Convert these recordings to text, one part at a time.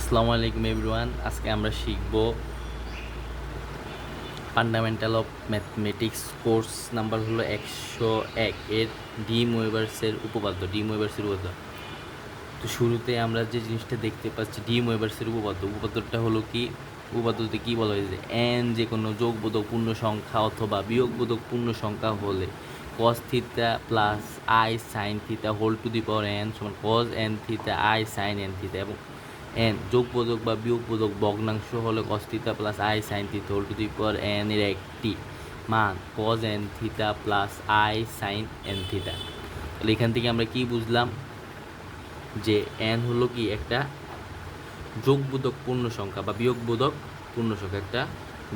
আসসালামু আলাইকুম এভরিওয়ান। আজকে আমরা শিখব fundamental of mathematics course number হলো 101 এর ডি মোয়েভার্সের উপপাদ্য। তো শুরুতে আমরা যে জিনিসটা দেখতে পাচ্ছি ডি মোয়েভার্সের উপপাদ্যটা হলো কি, উপপাদ্যতে কি বলা হয়েছে, এন যে কোনো যোগবোধক পূর্ণ সংখ্যা অথবা বিয়োগবোধক পূর্ণ সংখ্যা হলে cos theta plus I sine theta whole to the power N সমান cos n theta i sine N theta, এবং এন যোগবোধক বা বিয়োগবোধক ভগ্নাংশ হলে cos theta plus I sine theta whole to the power n এর একটি মান cos n theta plus I sine N theta. তাহলে এখান থেকে আমরা কি বুঝলাম যে এন হলো কি একটা যোগবোধক পূর্ণ সংখ্যা বা বিয়োগবোধক পূর্ণ সংখ্যা, একটা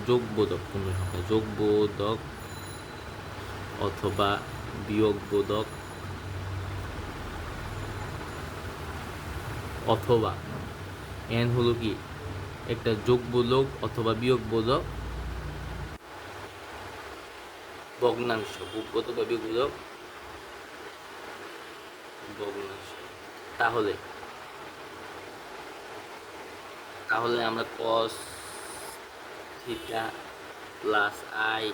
যোগবোধক পূর্ণ সংখ্যা, যোগবোধক অথবা বিয়োগবোধক অথবা এন হলো কি একটা যোগবোধক অথবা বিয়োগবোধক ভগ্নাংশ, অথবা বিয়োগবোধক ভগ্নাংশ। তাহলে তাহলে আমরা cos theta plus I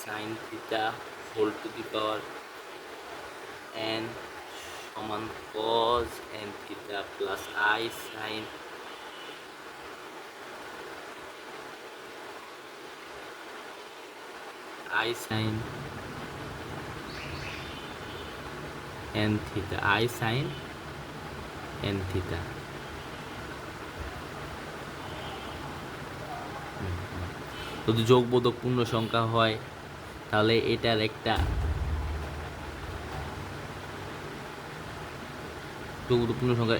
sine theta whole to the power N সমান cos n theta plus I sine N theta, i sine N theta. যদি যোগবোধক পূর্ণ সংখ্যা হয় তাহলে এটার একটা যোগবোধক পূর্ণ সংখ্যা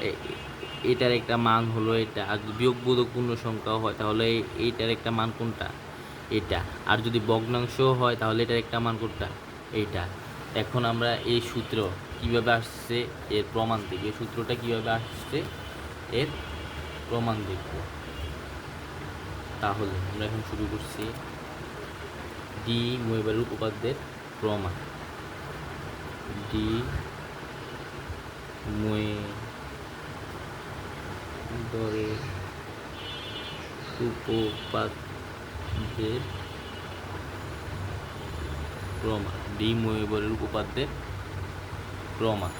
এটার একটা মান হলো এটা, আর যদি বিয়োগবোধক পূর্ণ সংখ্যা হয় তাহলে এইটার একটা মান কোনটা, এটা। আর যদি ভগ্নাংশ হয় তাহলে এটার একটা মান কোনটা, এইটা। এখন আমরা এই সূত্র কিভাবে আসছে এর প্রমাণ দেখব, এই সূত্রটা কিভাবে আসছে এর প্রমাণ দেখব। তাহলে আমরা এখন শুরু করছি ডি মোয়েভারের উপপাদ্যের প্রমাণ। ডি মোয়েভারের উপপাদ্যের প্রমাণ, ডি মোয়েভারের উপপাদ্যের প্রমাণ।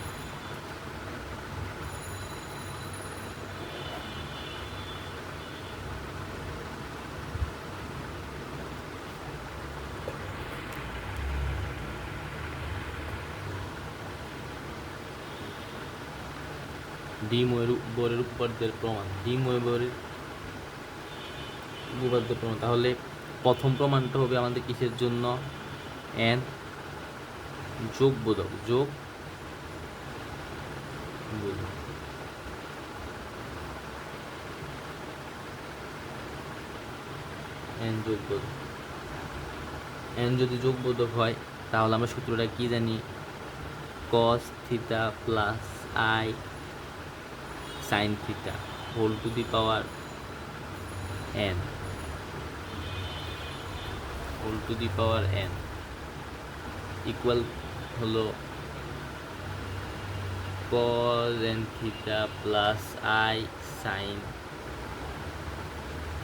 ডি মোয়েভারের উপপাদ্যের প্রমাণ, ডি মোয়েভারের উপপাদ্যের প্রমাণ। তাহলে প্রথম প্রমাণটা হবে আমাদের কিসের জন্য, এন যোগবোধক, এন যোগবোধক। এন যদি যোগবোধক হয় তাহলে আমরা সূত্রটা কি জানি, cos theta plus I sine theta whole to the power n, whole to the power n equal হলো cos n theta plus I sine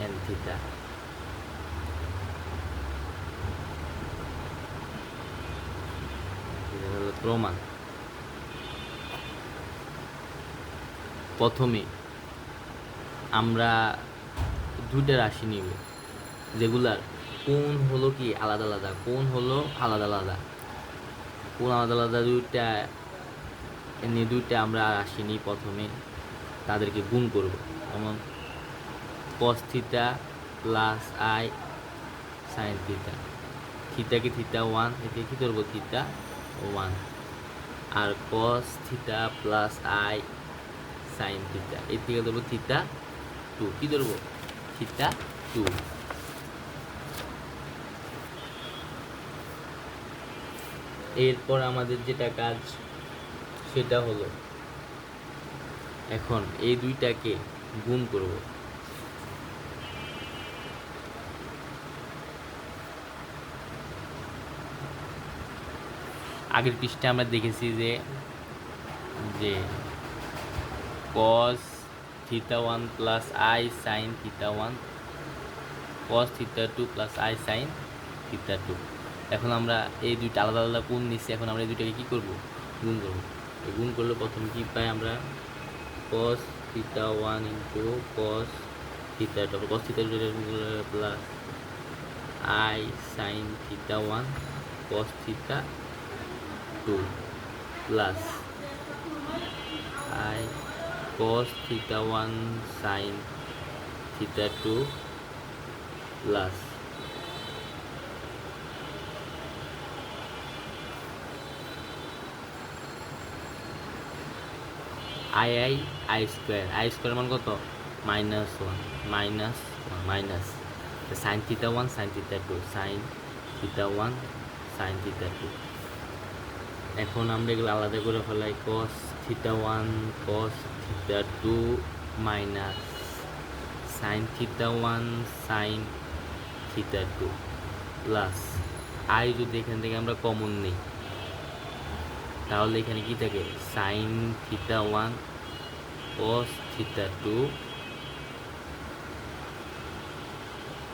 N theta. হলো প্রমাণ। প্রথমে আমরা দুইটা রাশি নিব যেগুলার কোণ হলো কি আলাদা আলাদা, কোণ হলো আলাদা আলাদা, কোণ আলাদা আলাদা দুইটা নিয়ে দুইটা আমরা রাশি নিই। প্রথমে তাদেরকে গুণ করব, যেমন cos theta plus I sine theta, থিটাকে থিটা ওয়ান, এতে কী ধরবো থিটা ওয়ান, আর cos theta plus I sine theta এর থেকে ধরবো থিটা টু, কী ধরবো থিটা টু। এরপর আমাদের যেটা কাজ সেটা হলো এখন এই দুইটাকে গুণ করব। আগের পৃষ্ঠে আমরা দেখেছি যে cos theta one plus I sine theta one cos theta two plus I sine theta two. এখন আমরা এই দুইটা আলাদা আলাদা কোণ নিচ্ছি, এখন আমরা এই দুইটাকে কী করবো, গুণ করবো। গুণ করলে প্রথমে কী পাই আমরা, cos theta one into cos theta two, cos theta two plus I sine theta one cos theta two plus i cos theta 1 sin theta 2 plus I square মান কত, minus one minus sine theta 1 sine theta 2 sign theta 1 sine theta 2। এখন আমরা এগুলো আলাদা করে ফেলাই, cos theta 1 cos theta 2 minus sine theta 1 sine theta 2 plus I যদি এখান থেকে আমরা কমন নিই তাহলে এখানে কি থাকে, sine theta 1 cos theta 2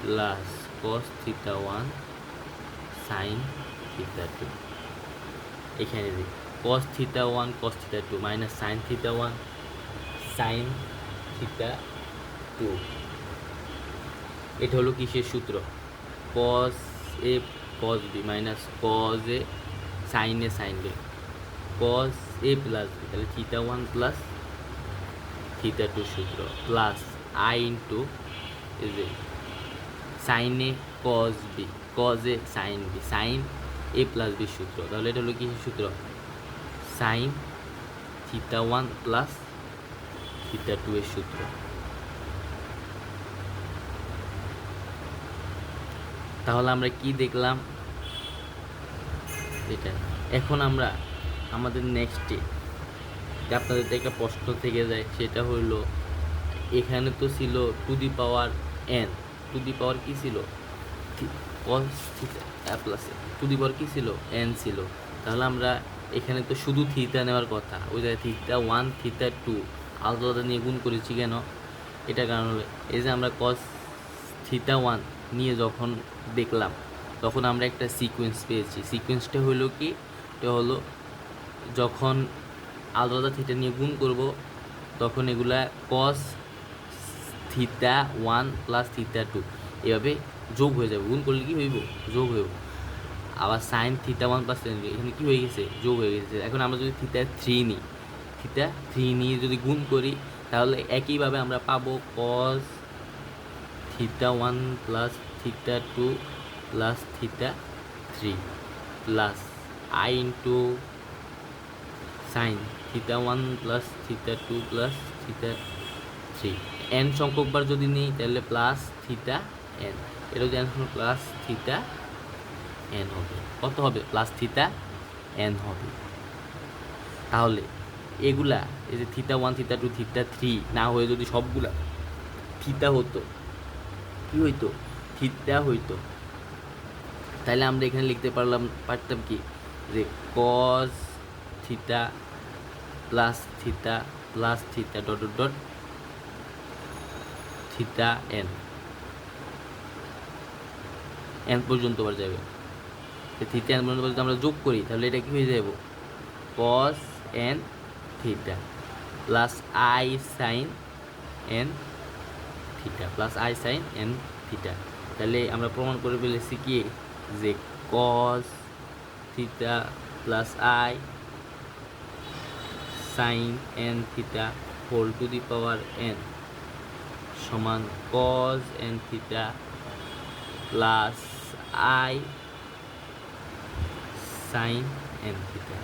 plus cos theta 1 sine theta 2। এখানে দিই cos theta 1 cos theta 2 minus sine theta 1 sine theta 2। এটা হলো কিসের সূত্র, cos a cos b minus cos a sin a sin b cos a plus b, তাহলে theta 1 plus theta 2 সূত্র plus i into এই যে sine a cos b cos a sin b sign A plus B সূত্র। তাহলে এটা হলো কিসের সূত্র, সাইন থিটা 1 প্লাস থিটা 2 এর সূত্র। তাহলে আমরা কি দেখলাম এটা। এখন আমরা আমাদের নেক্সটে আপনাদের একটা প্রশ্ন থেকে যায়, সেটা হলো এখানে তো ছিল to the power N, to the power কী ছিল, cos theta plus to the power কী ছিল, এন ছিল। তাহলে আমরা এখানে তো শুধু থিটা নেওয়ার কথা, ওই জায়গায় থিটা 1 থিটা 2 আলাদা আলাদা নিয়ে গুণ করেছি কেন, এটা কারণ হলো এই যে আমরা কস থিটা 1 নিয়ে যখন দেখলাম তখন আমরা একটা সিকোয়েন্স পেয়েছি। সিকোয়েন্সটা হলো কি, এটা হলো যখন আলাদা আলাদা থিটা নিয়ে গুণ করব তখন এগুলা কস থিটা 1 প্লাস থিটা 2 এভাবে যোগ হয়ে যাবে, গুণ করলে কি হইব, যোগ হইব। আবার সাইন থিটা 1 প্লাস এখানে কী হয়ে গেছে, যোগ হয়ে গেছে। এখন আমরা যদি থিটা 3 নিই, থিটা 3 নিয়ে যদি গুণ করি তাহলে একইভাবে আমরা পাবো cos theta 1 plus theta 2 plus theta 3 plus I into sine theta 1 plus theta 2 plus theta 3। N সংখ্যকবার যদি নিই তাহলে প্লাস থিটা এন, এটা যদি এন প্লাস থিটা এন হবে, কত হবে, প্লাস থিটা এন হবে। তাহলে এগুলা এই যে থিটা 1 থিটা 2 থিটা 3 না হয়ে যদি সবগুলা থিটা হতো, কী হইতো, থিটা হইতো, তাহলে আমরা এখানে লিখতে পারতাম কি, যে cos theta plus theta dot dot dot theta N, N পর্যন্ত আবার যাবে। থিটা এন পর্যন্ত যদি আমরা যোগ করি তাহলে এটা কি হয়ে যাব, cos N theta plus I sine N theta plus I sine N theta. তাহলে আমরা প্রমাণ করে ফেলেছি কি, যে cos theta plus I sine N theta whole to the power N সমান cos N theta plus I sine N theta.